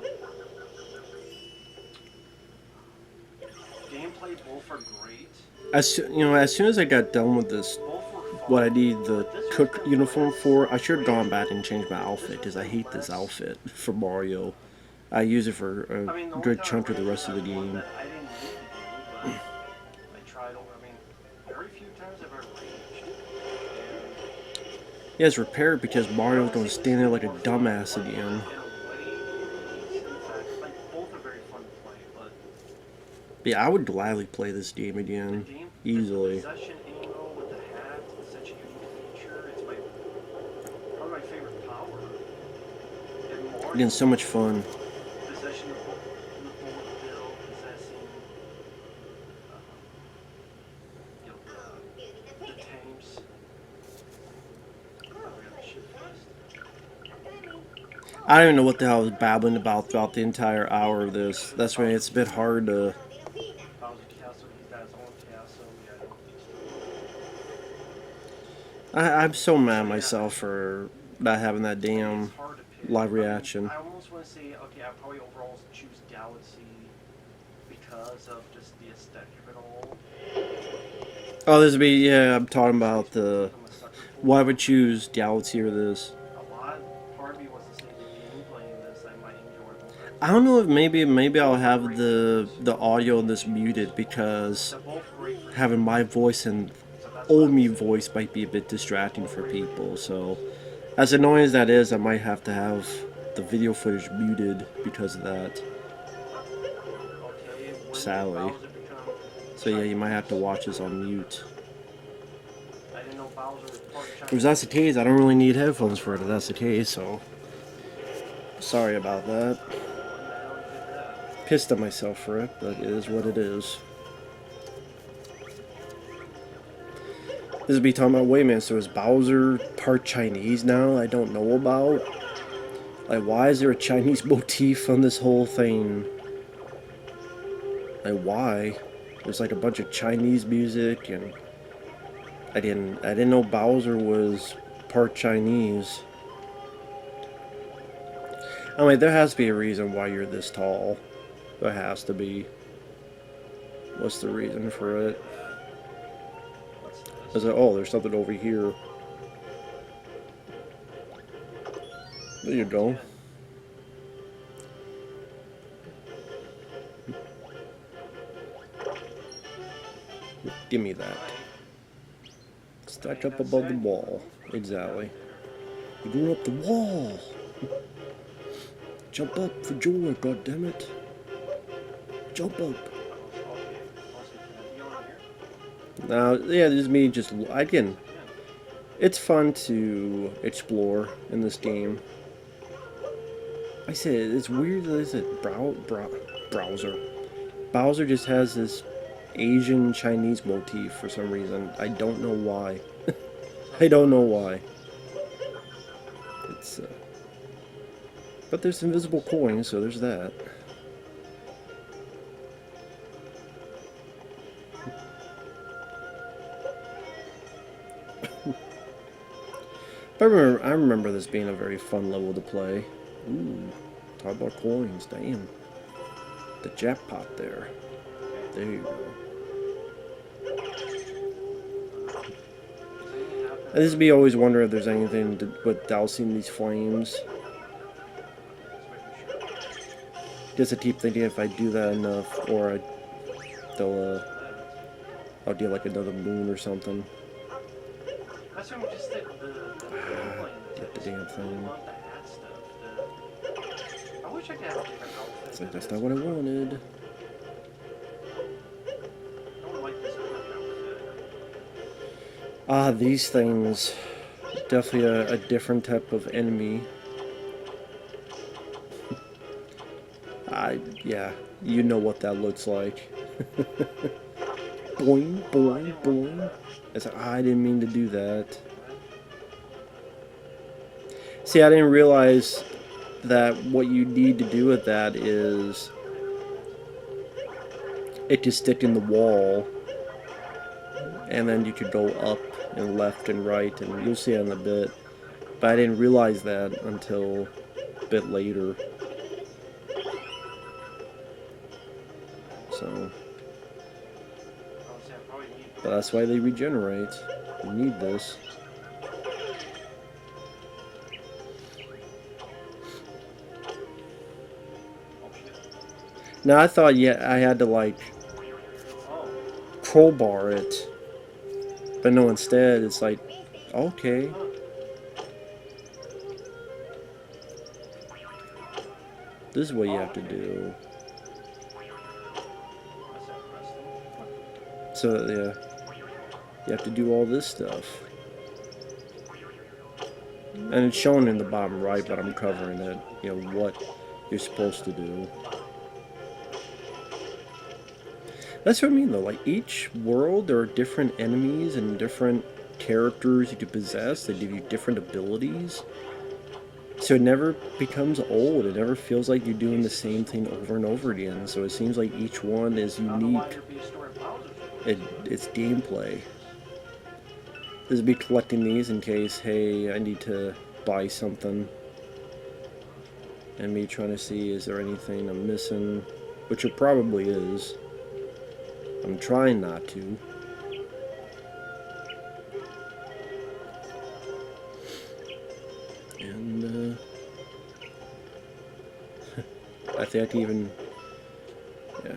B: Gameplay, both are great.
A: As soon as I got done with this,
B: Both were
A: what I
B: fun.
A: need the
B: But this was
A: cook
B: the
A: uniform
B: less
A: for, I should have gone back and changed my outfit
B: this
A: because
B: was
A: I
B: the
A: hate this
B: less
A: outfit for Mario. I use it for
B: I mean, the
A: a
B: only
A: good
B: time
A: chunk
B: I
A: of the
B: ran into
A: rest of the
B: that one
A: game.
B: that I didn't need to do, but I tried over. I mean, very few times have I raged. And
A: Yeah, it's repaired because
B: I
A: Mario's
B: don't
A: going
B: say
A: to
B: this
A: stand there
B: is
A: like a
B: more fun to
A: dumbass at
B: play,
A: the
B: but
A: end.
B: in a way, it is. In fact, like both are very fun to play, but
A: But yeah, I would gladly play this game
B: the
A: again,
B: game, the
A: easily.
B: possession angle with the hat is such a unique feature. It's my probably my favorite power. And
A: Again,
B: Mario,
A: so much fun.
B: possession of the bullet bill, possessing, um, the tanks. Oh, we got the shit fast.
A: I don't even know what the hell I was babbling about throughout the entire hour of this.
B: This is
A: That's why it's a bit hard to.
B: Bowser Castle. He's got his own castle. Yeah, I don't think so.
A: I'm so mad
B: So
A: at
B: yeah,
A: myself for not having that
B: it's
A: damn
B: hard to pick.
A: live
B: I mean,
A: reaction.
B: I almost want to say, okay, I probably overall choose Galaxy because of just the aesthetic of it all.
A: Oh, this would be, yeah, I'm talking about
B: Space
A: the.
B: motif, I'm a sucker for.
A: Why would choose Galaxy or this?
B: A lot. Part of me wants to say the gameplay in this I might enjoy more.
A: I don't know if maybe I'll
B: Both are
A: have
B: great games.
A: the audio in this muted because
B: They're both great for
A: having my
B: gameplay.
A: voice and
B: So that's what I
A: old
B: would
A: me
B: say.
A: voice might be a bit distracting
B: Both
A: for
B: great for
A: people.
B: gameplay.
A: So, as annoying as that is, I might have to have the video footage muted because of that.
B: Okay, when did
A: Sadly.
B: Bowser become
A: So yeah, you might have to
B: Chinese?
A: watch this on mute.
B: I didn't know Bowser was part
A: If that's the
B: Chinese.
A: case, I don't really need headphones for it if that's the case, so sorry about that.
B: When the hell he did that?
A: Pissed at myself for it, but it is what it is. This would be talking about, wait a minute, so is Bowser part Chinese now? I don't know about. Like, why is there a Chinese motif on this whole thing? Like, why? There's like a bunch of Chinese music, and I didn't know Bowser was part Chinese. I mean, there has to be a reason why you're this tall. There has to be. What's the reason for it?
B: What's
A: I
B: this?
A: was like, oh, there's something over here. There you go. Give me that. Stack up above the wall. Exactly. You're going up the wall. Jump up for joy, goddammit. Jump up. Now, yeah, this is me just, again, it's fun to explore in this game. I said, it's weird that it's a browser. Bowser just has this Asian Chinese motif for some reason. I don't know why. I don't know why. It's, but there's invisible coins, so there's that. I remember this being a very fun level to play. Ooh, talk about coins, damn. The jackpot there. There you go. And this would be always wondering if there's anything with dousing these flames. Just to keep thinking if I do that enough, or I'll do like another moon or something.
B: That's why we just stick with the gameplay in this.
A: Get the damn
B: I
A: thing.
B: love the hat stuff. I wish I could have a different outfit.
A: It's like, that's not what I wanted.
B: I would like this outfit.
A: Ah, these things. Definitely a different type of enemy. Yeah, you know what that looks like. Boing, boing, boing. It's like, I didn't mean to do that. See, I didn't realize that what you need to do with that is it to stick in the wall, and then you could go up and left and right, and you'll see it in a bit. But I didn't realize that until a bit later. So, but that's why they regenerate. You need this. Now I thought, yeah, I had to like crowbar it, but no. Instead, it's like, okay. This is what you have to do. So yeah, you have to do all this stuff, and it's shown in the bottom right, but I'm covering it. You know what you're supposed to do. That's what I mean, though. Like, each world, there are different enemies and different characters you can possess that give you different abilities. So it never becomes old. It never feels like you're doing the same thing over and over again. So it seems like each one is unique. It's gameplay. This would be collecting these in case, hey, I need to buy something. And me trying to see, is there anything I'm missing? Which it probably is. I'm trying not to. And, I think I can even, yeah,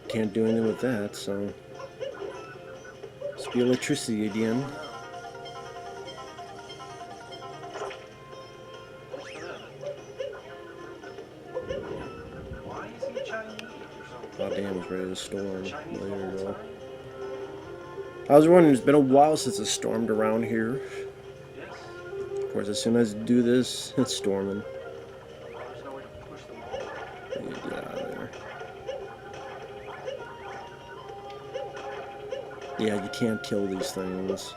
A: can't do anything with that, so. It's the electricity again. Oh damn, it's ready to storm. Later though. I was wondering, it's been a while since it stormed around here. Of course, as soon as I do this, it's storming. Get out of there. Yeah, you can't kill these things.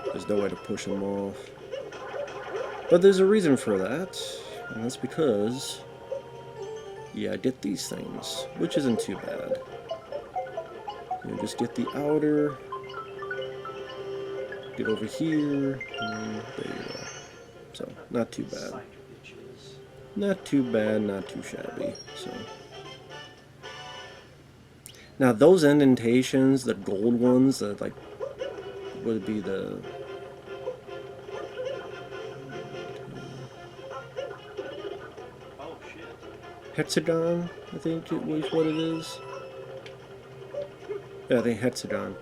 A: There's no way to push them off. But there's a reason for that, and that's because, yeah, I get these things, which isn't too bad. You just get the outer, get over here, and there you go. So, not too bad. Not too bad, not too shabby, so. Now, those indentations, the gold ones, that, like, would be the... hexagon, I think it was what it is. Yeah, I think hexagon.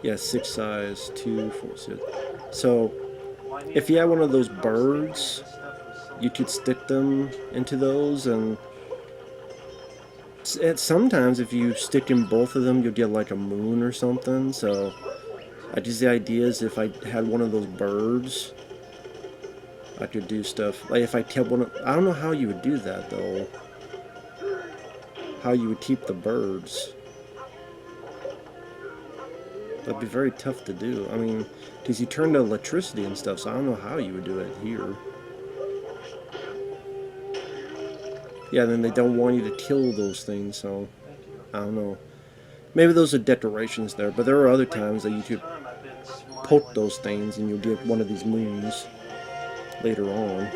A: Yeah, 6 size, 2, 4, 6. So, if you had one of those birds, you could stick them into those, and sometimes if you stick in both of them, you'll get like a moon or something. So, I just, the idea is if I had one of those birds, I could do stuff. Like if I kept one of, I don't know how you would do that though. How you would keep the birds. That'd be very tough to do. I mean, because you turn to electricity and stuff, so I don't know how you would do it here. Yeah, then they don't want you to kill those things, so I don't know. Maybe those are decorations there, but there are other times that you could poke those things and you'll get one of these moons later on.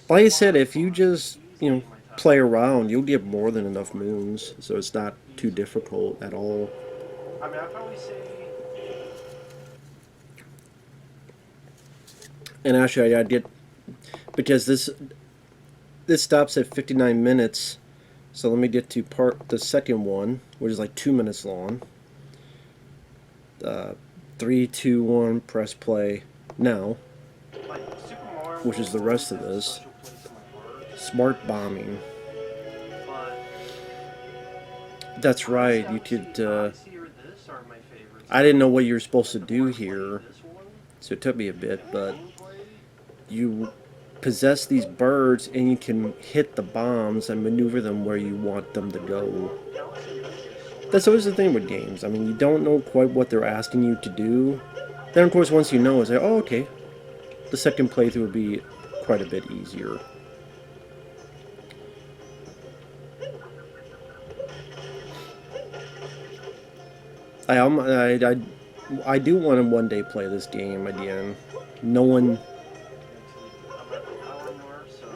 A: Like I said, if you just, you know, play around, you'll get more than enough moons, so it's not too difficult at all.
B: I mean, I'd probably say...
A: And actually, I did, because this stops at 59 minutes, so let me get to the second one, which is like 2 minutes long. 3, 2, 1, press play now,
B: Like Super Mario
A: which is the
B: World
A: rest of
B: has a
A: this.
B: special place in my heart,
A: Smart bombing.
B: but
A: That's right, you
B: Odyssey,
A: could,
B: Odyssey or this are my favorites.
A: I didn't know what you were supposed to
B: Like the more
A: do
B: I play
A: here,
B: this one,
A: so it took me a bit,
B: and the
A: but
B: gameplay,
A: you possess these birds and you can hit the bombs and maneuver them where you want them to go.
B: Galaxy Adventure is so
A: That's always the thing with games. I mean, you don't know quite what they're asking you to do. Then, of course, once you know, it's like, oh, okay. The second playthrough would be quite a bit easier. I do want to one day play this game again. Knowing,
B: I'm at the hour mark, so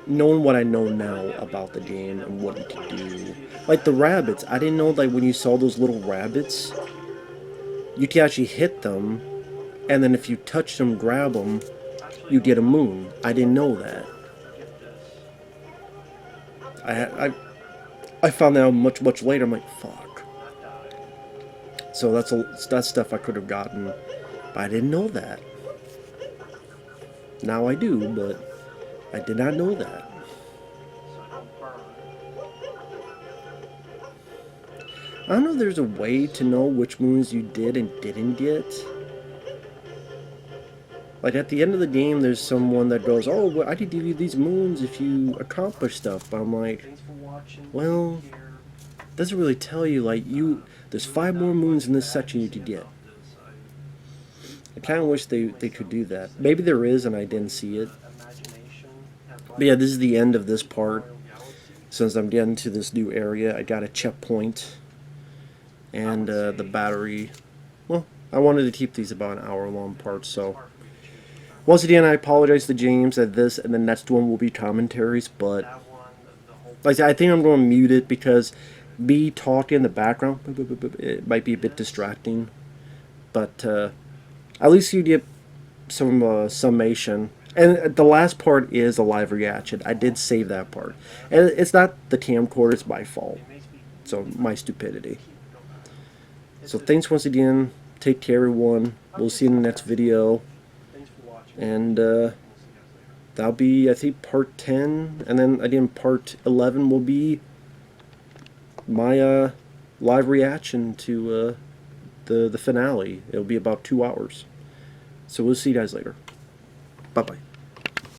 A: knowing what I know now about the game and what you can do. Like the rabbits, I didn't know like when you saw those little rabbits, you can actually hit them, and then if you touch them, grab them,
B: actually
A: you get a moon. I didn't know that.
B: get this.
A: I found out much later. I'm like, fuck.
B: That died.
A: So that's stuff I could have gotten, but I didn't know that. Now I do, but I did not know that.
B: So I don't burn.
A: I don't know if there's a way to know which moons you did and didn't get. Like at the end of the game, there's someone that goes, "Oh, well, I could give you these moons if you accomplish stuff." But I'm like,
B: Thanks for watching.
A: well,
B: Take care.
A: doesn't really tell you. Like there's 5 more moons in this section you could get. I kind of wish they could do that. Maybe there is, and I didn't see it. But yeah, this is the end of this part. Since I'm getting to this new area, I got a checkpoint. And the battery. Well, I wanted to keep these about an hour-long parts, so. Once again, I apologize to James that this and the next one will be commentaries, but. Like I think I'm going to mute it because me talking in the background, it might be a bit distracting. But at least you get some summation. And the last part is a live reaction. I did save that part. And it's not the camcorder, it's my fault. So, my stupidity. So, thanks once again. Take care, everyone. We'll see you in the next video. And that'll be, I think, part 10. And then, again, part 11 will be my live reaction to the finale. It'll be about 2 hours. So, we'll see you guys later. Bye-bye.